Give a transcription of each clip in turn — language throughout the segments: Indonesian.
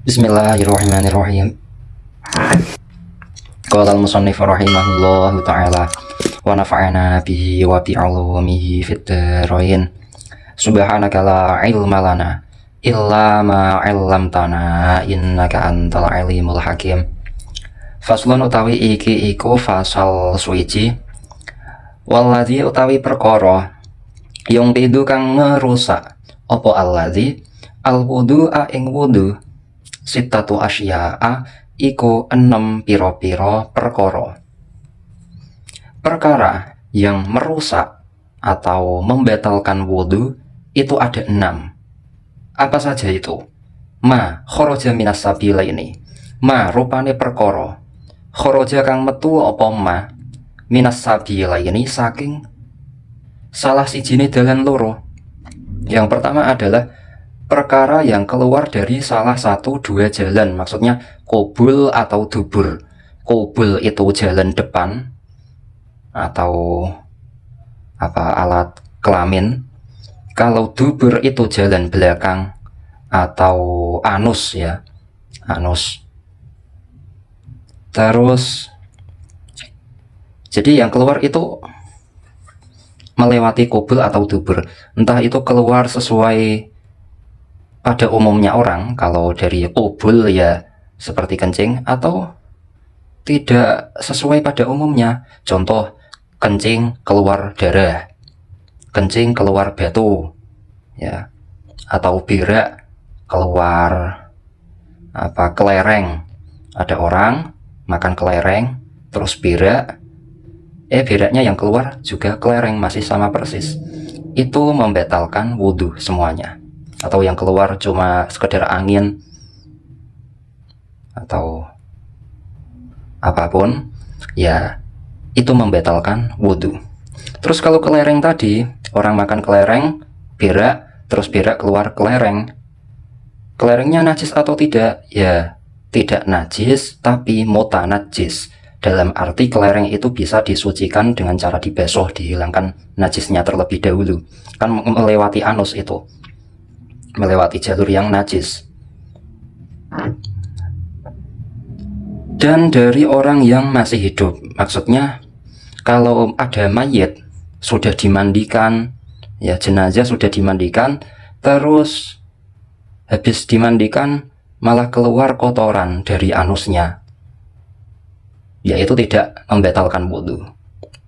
Bismillahirrahmanirrahim. Qala al-musannif rahimahullahu ta'ala wa nafa'ana bihi wa bi'ulumihi fid dharain. Subhanaka la ilma lana illa ma 'allamtana innaka antal alimul hakim. Faslun utawi iki iku fasal suci. Walladzi utawi perkara yung pidu kang ngerusak apa alladzi al-wudu'a ing wudu sittatu asya'a iku 6 piro-piro perkara. Perkara yang merusak atau membatalkan wudu itu ada 6. Apa saja itu? Ma kharaja minas sabila ini. Ma rupane perkara. Kharaja kang metu apa ma minas sabila ini saking salah sijine dalan loro. Yang pertama adalah perkara yang keluar dari salah satu dua jalan, maksudnya qubul atau dubur. Qubul itu jalan depan atau alat kelamin. Kalau dubur itu jalan belakang atau anus ya, anus. Terus jadi yang keluar itu melewati qubul atau dubur, entah itu keluar sesuai pada umumnya orang, kalau dari qubul ya seperti kencing, atau tidak sesuai pada umumnya. Contoh, kencing keluar darah, kencing keluar batu ya, atau berak keluar kelereng. Ada orang makan kelereng terus berak, beraknya yang keluar juga kelereng, masih sama persis. Itu membatalkan wudhu semuanya. Atau yang keluar cuma sekedar angin atau apapun ya, itu membatalkan wudhu. Terus kalau kelereng tadi, orang makan kelereng, berak, terus berak keluar kelereng, kelerengnya najis atau tidak? Ya tidak najis, tapi mutanajis, dalam arti kelereng itu bisa disucikan dengan cara dibasuh, dihilangkan najisnya terlebih dahulu. Kan melewati anus itu, melewati jalur yang najis. Dan dari orang yang masih hidup, maksudnya kalau ada mayit sudah dimandikan ya, jenazah sudah dimandikan, terus habis dimandikan malah keluar kotoran dari anusnya, ya itu tidak membatalkan wudhu,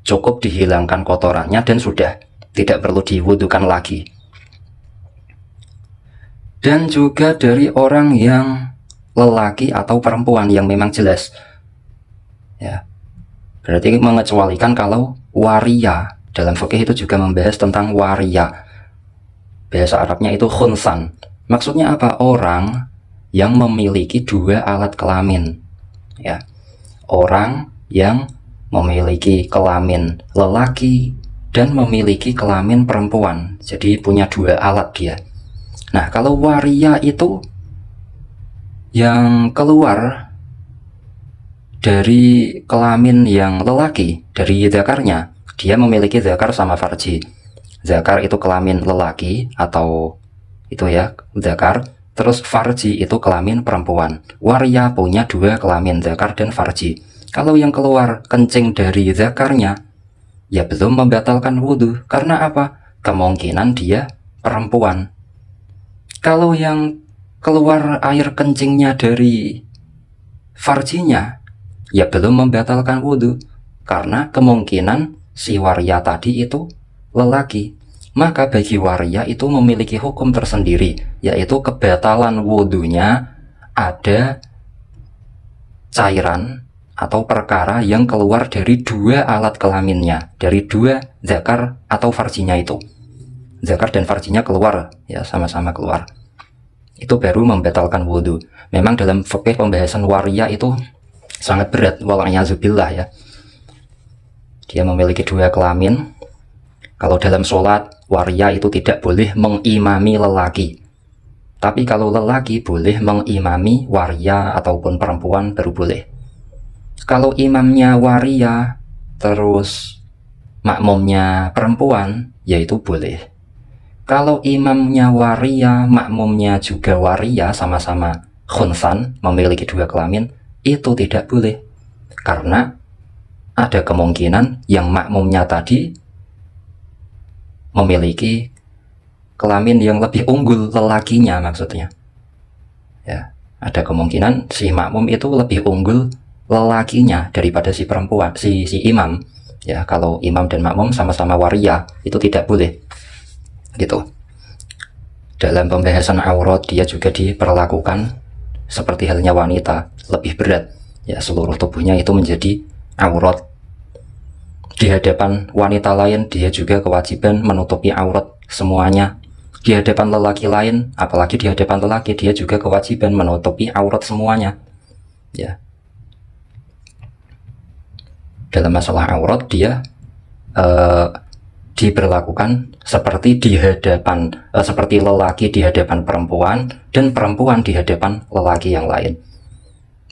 cukup dihilangkan kotorannya dan sudah, tidak perlu diwudukan lagi. Dan juga dari orang yang lelaki atau perempuan yang memang jelas ya, berarti mengecualikan kalau waria. Dalam fikih itu juga membahas tentang waria, bahasa Arabnya itu khunsan. Maksudnya apa? Orang yang memiliki dua alat kelamin ya, orang yang memiliki kelamin lelaki dan memiliki kelamin perempuan, jadi punya dua alat dia. Nah, kalau waria itu yang keluar dari kelamin yang lelaki, dari zakarnya, dia memiliki zakar sama farji. Zakar itu kelamin lelaki atau itu ya, zakar. Terus farji itu kelamin perempuan. Waria punya dua kelamin, zakar dan farji. Kalau yang keluar kencing dari zakarnya, ya belum membatalkan wudhu. Karena apa? Kemungkinan dia perempuan. Kalau yang keluar air kencingnya dari farjinya, ya belum membatalkan wudhu, karena kemungkinan si waria tadi itu lelaki. Maka bagi waria itu memiliki hukum tersendiri, yaitu kebatalan wudhunya ada cairan atau perkara yang keluar dari dua alat kelaminnya, dari dua zakar atau farjinya itu. Zakar dan farjinya keluar ya, sama-sama keluar, itu baru membatalkan wudhu. Memang dalam fikih pembahasan waria itu sangat berat, wala'iyadzubillah ya. Dia memiliki dua kelamin. Kalau dalam sholat, waria itu tidak boleh mengimami lelaki, tapi kalau lelaki boleh mengimami waria ataupun perempuan baru boleh. Kalau imamnya waria terus makmumnya perempuan, yaitu boleh. Kalau imamnya waria, makmumnya juga waria, sama-sama khunsan, memiliki dua kelamin, itu tidak boleh. Karena ada kemungkinan yang makmumnya tadi memiliki kelamin yang lebih unggul, lelakinya maksudnya. Ya, ada kemungkinan si makmum itu lebih unggul lelakinya daripada si perempuan, si imam. Ya, kalau imam dan makmum sama-sama waria, itu tidak boleh. Gitu. Dalam pembahasan aurat dia juga diperlakukan seperti halnya wanita, lebih berat. Ya, seluruh tubuhnya itu menjadi aurat. Di hadapan wanita lain dia juga kewajiban menutupi aurat semuanya. Di hadapan lelaki lain, apalagi di hadapan lelaki, dia juga kewajiban menutupi aurat semuanya. Ya. Dalam masalah aurat dia diberlakukan seperti di hadapan seperti lelaki di hadapan perempuan dan perempuan di hadapan lelaki yang lain.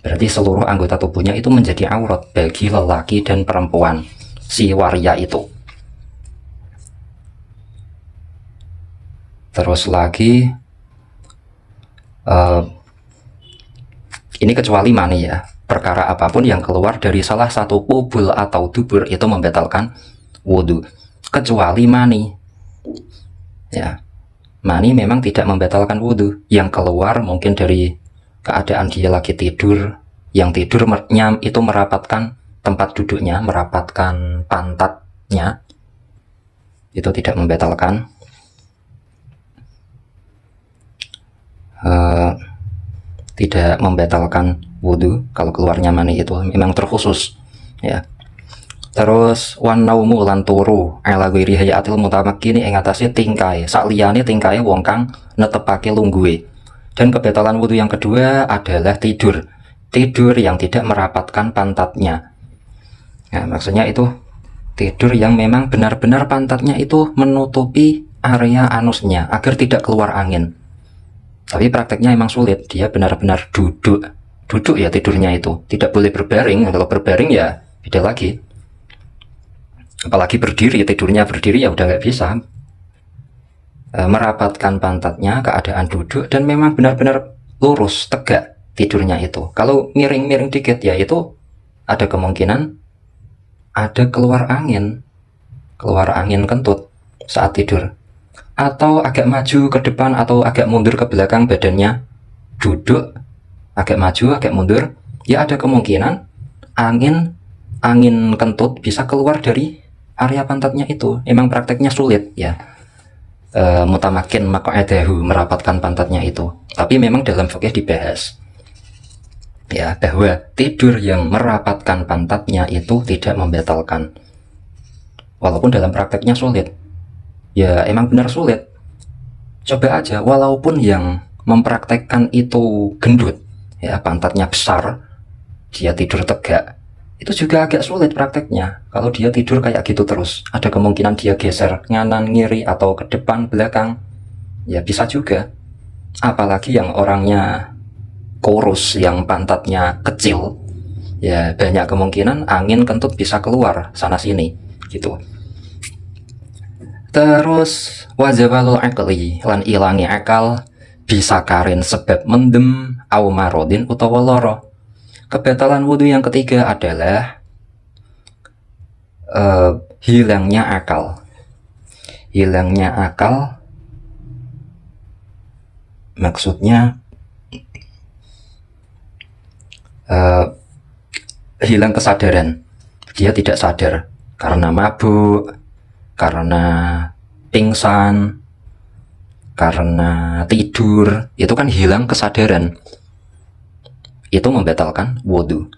Berarti seluruh anggota tubuhnya itu menjadi aurat bagi lelaki dan perempuan si waria itu. Terus lagi ini kecuali mani ya. Perkara apapun yang keluar dari salah satu kubul atau dubur itu membatalkan wudhu, kecuali mani. Ya, mani memang tidak membatalkan wudhu. Yang keluar mungkin dari keadaan dia lagi tidur, yang tidur itu merapatkan tempat duduknya, merapatkan pantatnya, itu tidak membatalkan. Tidak membatalkan wudhu kalau keluarnya mani, itu memang terkhusus ya. Terus wan naumu lan turu ala ghairi hayatil mutamakkini ing atase tingkai sakliyane tingkai wong kang netepake lungguhe. Dan kebatalan wudhu yang kedua adalah tidur yang tidak merapatkan pantatnya. Nah, maksudnya itu tidur yang memang benar-benar pantatnya itu menutupi area anusnya agar tidak keluar angin. Tapi prakteknya emang sulit, dia benar-benar duduk ya tidurnya itu, tidak boleh berbaring. Kalau berbaring ya beda lagi, apalagi berdiri, tidurnya berdiri ya udah nggak bisa. Merapatkan pantatnya, keadaan duduk, dan memang benar-benar lurus, tegak tidurnya itu. Kalau miring-miring dikit ya itu ada kemungkinan ada keluar angin kentut saat tidur. Atau agak maju ke depan atau agak mundur ke belakang badannya, duduk agak maju agak mundur, ya ada kemungkinan angin kentut bisa keluar dari area pantatnya itu. Emang prakteknya sulit ya, mutamakin maq'adahu, merapatkan pantatnya itu. Tapi memang dalam fikih dibahas ya bahwa tidur yang merapatkan pantatnya itu tidak membatalkan, walaupun dalam prakteknya sulit. Ya emang benar sulit. Coba aja, walaupun yang mempraktekkan itu gendut ya, pantatnya besar, dia tidur tegak, itu juga agak sulit prakteknya. Kalau dia tidur kayak gitu terus, ada kemungkinan dia geser nganan ngiri atau ke depan belakang, ya bisa juga. Apalagi yang orangnya kurus, yang pantatnya kecil, ya banyak kemungkinan angin kentut bisa keluar sana sini gitu. Terus wajawalul akli lan ilangi akal bisa karin sebab mendem au marodin utawa loro. Kebatalan wudhu yang ketiga adalah hilangnya akal. Hilangnya akal maksudnya hilang kesadaran. Dia tidak sadar karena mabuk, karena pingsan, karena tidur, itu kan hilang kesadaran. Itu membatalkan wudhu.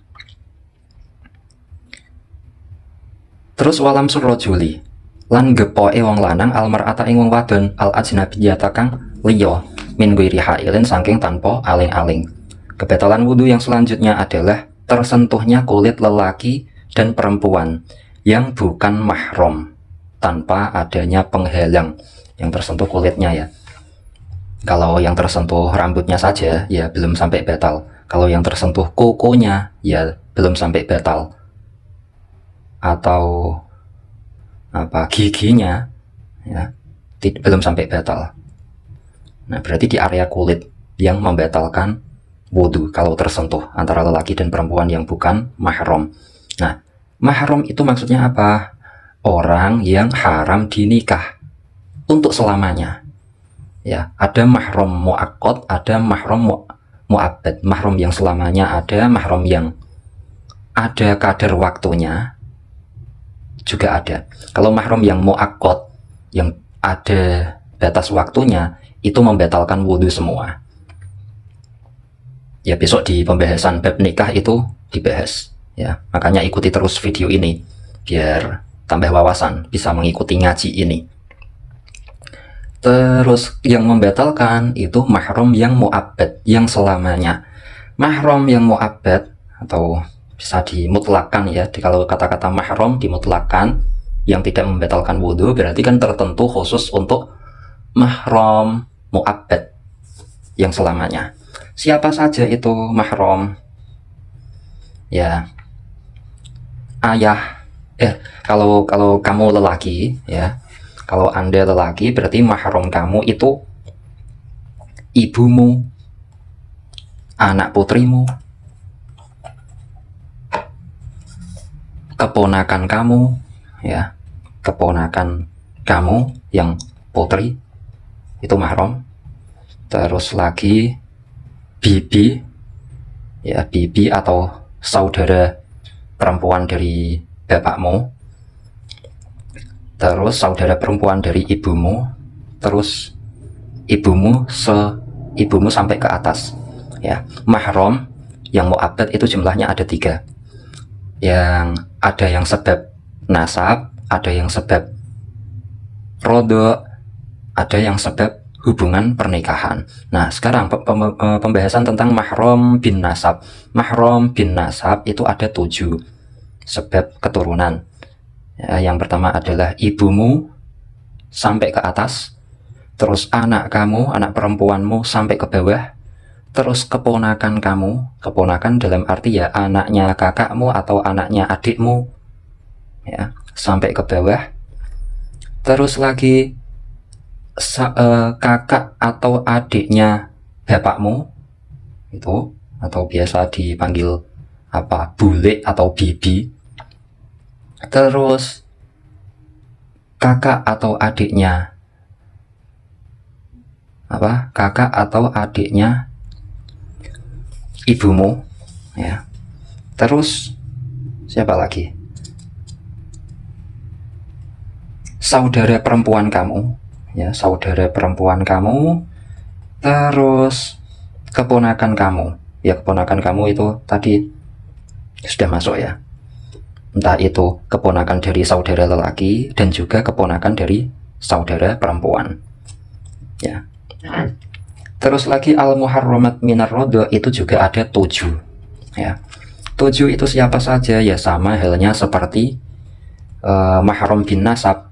Terus walam surrojuli lan gepoke wong lanang almar'ata ing wong wadon al ajnabiyata kang liya min ghairi hailin saking tanpa aling-aling. Kebatalan wudhu yang selanjutnya adalah tersentuhnya kulit lelaki dan perempuan yang bukan mahram tanpa adanya penghalang. Yang tersentuh kulitnya ya. Kalau yang tersentuh rambutnya saja ya belum sampai batal. Kalau yang tersentuh kukunya ya belum sampai batal. Atau giginya ya belum sampai batal. Nah, berarti di area kulit yang membatalkan wudhu kalau tersentuh antara lelaki dan perempuan yang bukan mahram. Nah, mahram itu maksudnya apa? Orang yang haram dinikah untuk selamanya. Ya, ada mahram muakkad, ada mahram muabbad. Mahram yang selamanya ada, mahram yang ada kadar waktunya juga ada. Kalau mahram yang muakkad, yang ada batas waktunya, itu membatalkan wudhu semua. Ya, besok di pembahasan bab nikah itu dibahas. Ya, makanya ikuti terus video ini biar tambah wawasan, bisa mengikuti ngaji ini. Terus yang membatalkan itu mahram yang muabbad, yang selamanya. Mahram yang muabbad atau bisa dimutlakan ya, kalau kata-kata mahram dimutlakan yang tidak membatalkan wudhu, berarti kan tertentu khusus untuk mahram muabbad yang selamanya. Siapa saja itu mahram? Ya, ayah. Kalau kamu lelaki ya, kalau Anda lelaki berarti mahram kamu itu ibumu, anak putrimu, keponakan kamu ya, keponakan kamu yang putri itu mahram. Terus lagi bibi ya, bibi atau saudara perempuan dari bapakmu, terus saudara perempuan dari ibumu, terus ibumu sampai ke atas ya. Mahram yang muabbad itu jumlahnya ada 3, yang ada yang sebab nasab, ada yang sebab rodho, ada yang sebab hubungan pernikahan. Nah, sekarang pembahasan tentang mahram bin nasab. Mahram bin nasab itu ada 7 sebab keturunan ya. Yang pertama adalah ibumu sampai ke atas, terus anak kamu, anak perempuanmu sampai ke bawah, terus keponakan kamu, keponakan dalam arti ya anaknya kakakmu atau anaknya adikmu ya, sampai ke bawah. Terus lagi kakak atau adiknya bapakmu itu, atau biasa dipanggil apa, bule atau bibi. Terus kakak atau adiknya apa, kakak atau adiknya ibumu ya. Terus siapa lagi? Saudara perempuan kamu ya, saudara perempuan kamu. Terus keponakan kamu ya, keponakan kamu itu tadi sudah masuk ya, entah itu keponakan dari saudara lelaki dan juga keponakan dari saudara perempuan ya. Terus lagi al-muharramat minar rodho itu juga ada 7 ya. 7 itu siapa saja ya, sama halnya seperti mahram bin nasab.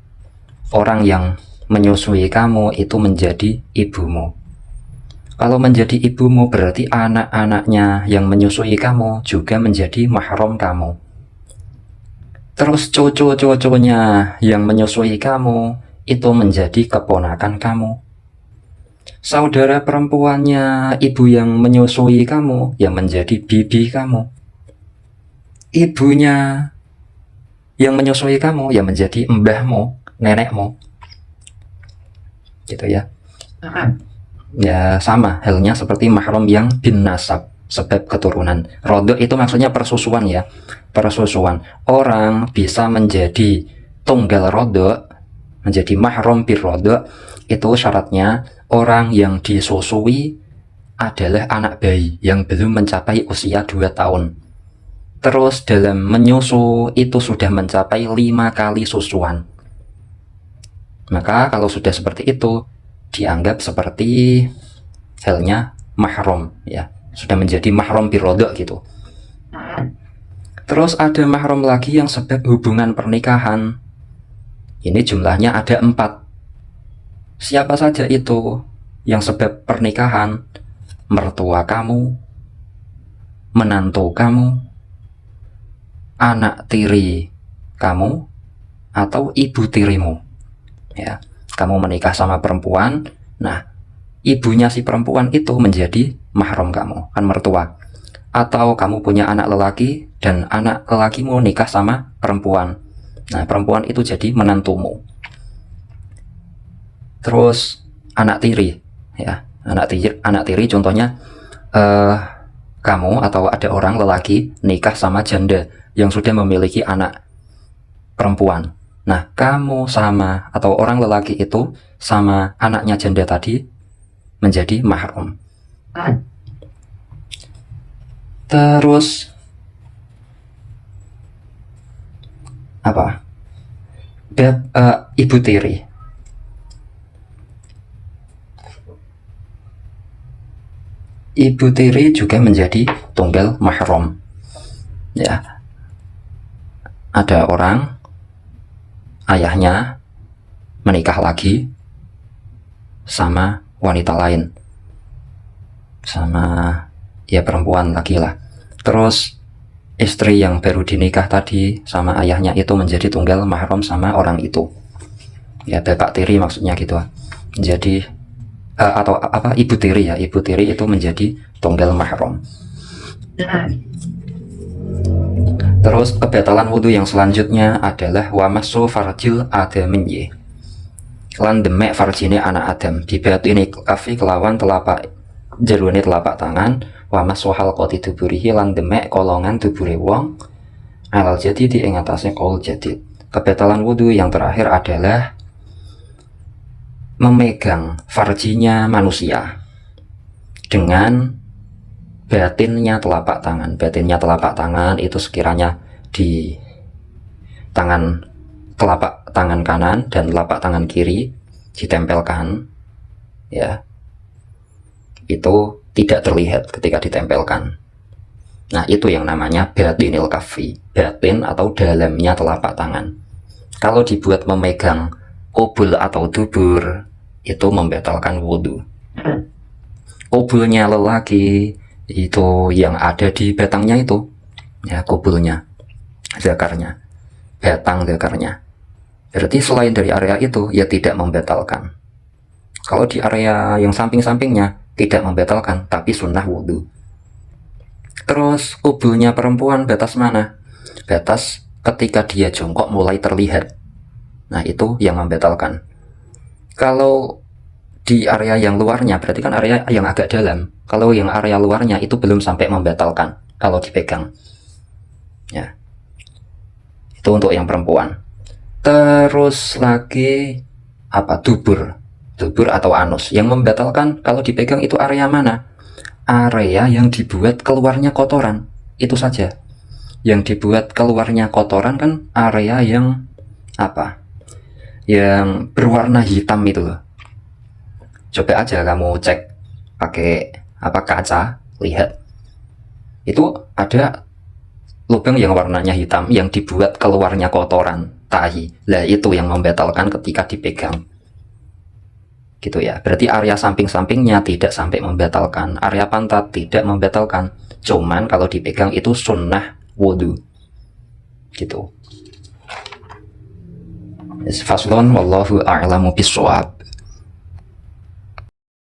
Orang yang menyusui kamu itu menjadi ibumu. Kalau menjadi ibumu berarti anak-anaknya yang menyusui kamu juga menjadi mahram kamu. Terus cucu-cucunya yang menyusui kamu itu menjadi keponakan kamu. Saudara perempuannya ibu yang menyusui kamu yang menjadi bibi kamu. Ibunya yang menyusui kamu yang menjadi mbahmu, nenekmu. Gitu ya. Ya, sama halnya seperti mahram yang bin nasab, sebab keturunan. Rodho itu maksudnya persusuan ya, persusuan. Orang bisa menjadi tunggal rodho, menjadi mahram bir rodho, itu syaratnya orang yang disusui adalah anak bayi yang belum mencapai usia 2 tahun. Terus dalam menyusu itu sudah mencapai 5 kali susuan. Maka kalau sudah seperti itu dianggap seperti halnya mahram ya, sudah menjadi mahram bir rodho gitu. Terus ada mahram lagi yang sebab hubungan pernikahan. Ini jumlahnya ada 4. Siapa saja itu yang sebab pernikahan? Mertua kamu, menantu kamu, anak tiri kamu, atau ibu tirimu ya. Kamu menikah sama perempuan, nah ibunya si perempuan itu menjadi mahram kamu, kan mertua. Atau kamu punya anak lelaki dan anak lelakimu nikah sama perempuan. Nah, perempuan itu jadi menantumu. Terus anak tiri, ya, anak tiri contohnya kamu atau ada orang lelaki nikah sama janda yang sudah memiliki anak perempuan. Nah, kamu sama atau orang lelaki itu sama anaknya janda tadi menjadi mahram. Terus apa? Ibu tiri. Ibu tiri juga menjadi tunggal mahram. Ya. Ada orang ayahnya menikah lagi sama wanita lain. Sama ya perempuan lagi lah. Terus istri yang baru dinikah tadi sama ayahnya itu menjadi tunggal mahram sama orang itu. Ya, bapak tiri maksudnya gitu. Jadi atau apa, ibu tiri ya, ibu tiri itu menjadi tunggal mahram. Terus kebatalan wudhu yang selanjutnya adalah wamassu farjil adamiyyi, lan demek farjine anak Adam, dibatini kafi kelawan telapak jerone telapak tangan, wamassu halqati duburihi, lan demek kolongan dubure wong, alal jadi di ing atase kol jadi. Kebatalan wudhu yang terakhir adalah memegang farjinya manusia dengan batinnya telapak tangan. Batinnya telapak tangan itu sekiranya di tangan telapak tangan kanan dan telapak tangan kiri ditempelkan, ya, itu tidak terlihat ketika ditempelkan. Nah, itu yang namanya batinil kafi, batin atau dalamnya telapak tangan. Kalau dibuat memegang kubul atau dubur, itu membatalkan wudhu. Kubulnya lelaki itu yang ada di batangnya itu, ya, kubulnya, zakarnya, batang zakarnya. Berarti selain dari area itu ya tidak membatalkan. Kalau di area yang samping-sampingnya tidak membatalkan, tapi sunnah wudhu. Terus kubulnya perempuan batas mana? Batas ketika dia jongkok mulai terlihat. Nah, itu yang membatalkan. Kalau di area yang luarnya berarti kan area yang agak dalam. Kalau yang area luarnya itu belum sampai membatalkan kalau dipegang, ya. Itu untuk yang perempuan. Terus lagi apa, dubur atau anus. Yang membatalkan kalau dipegang itu area mana? Area yang dibuat keluarnya kotoran, itu saja. Yang dibuat keluarnya kotoran kan area yang apa, yang berwarna hitam itu loh. Coba aja kamu cek pakai apa, kaca, lihat itu ada lubang yang warnanya hitam yang dibuat keluarnya kotoran, tahi. Lah itu yang membatalkan ketika dipegang, gitu ya. Berarti area samping-sampingnya tidak sampai membatalkan, area pantat tidak membatalkan, cuman kalau dipegang itu sunnah wudhu, gitu. Faslon wallahu a'lamu bishawab.